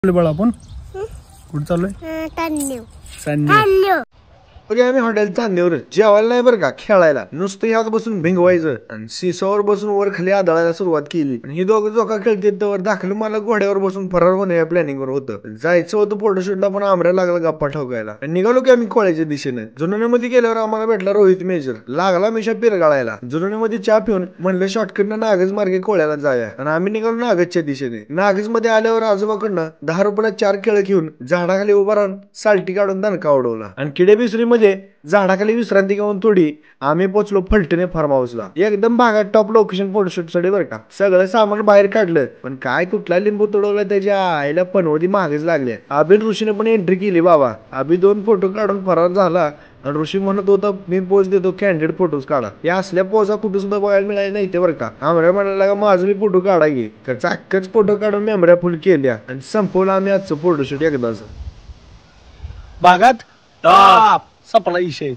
बाळा आपण कुठं चाललोय? आम्ही हॉटेल चांदीवर जेवायला नाही बरं का, खेळायला नुसतं ह्यात बसून भिंगवायचं आणि सिसोवर बसून वर खाली आदळायला सुरुवात केली. ही दोघं जोका खेळते तर दाखलं मला घोड्यावर बसून फरार होण्या प्लॅनिंग वर होतं. जायचं होतं फोटोशूटला पण आमऱ्या लागला गप्पा ठोकायला. निघालो की आम्ही कोळ्याच्या दिशेने. जुनोनीमध्ये गेल्यावर आम्हाला भेटला रोहित मेजर. लागला मिशा पिरगाळायला. जुनोनीमध्ये चहा पिऊन म्हणलं शॉर्टकटनं नागज मार्गे कोळ्याला जाऊया आणि आम्ही निघालो नागजच्या दिशेने. नागज मध्ये आल्यावर आजोबाकडनं 10 रुपयाला 4 केळं घेऊन झाडाखाली उभा राहून साल्टी काढून दणका उडवला आणि किडे बिसरी मध्ये झाडाखाली विश्रांती घेऊन थोडी आम्ही पोचलो फलटणे फार्म हाऊसला. एकदम भागात टॉप लोकेशन फोटोशूट साठी बरं का. सगळं सामान बाहेर काढलं पण काय कुठला लिंबू तुडवला त्याच्या आईला पनवती मागेच लागले. अभिन ऋषीने पण एंट्री केली बाबा. अभि 2 फोटो काढून फरार झाला आणि ऋषी म्हणत होता मी पोज देतो कॅन्डिडेट फोटोज काढा. या असल्या पोजा कुठे सुद्धा बघायला मिळाले नाही ते बरं का. आमऱ्या म्हणायला का माझं मी फोटो काढा घे. चाक्कच फोटो काढून मेमऱ्या फुल केल्या आणि संपवलं आम्ही आजचं फोटोशूट एकदाच. भागात सपला विषय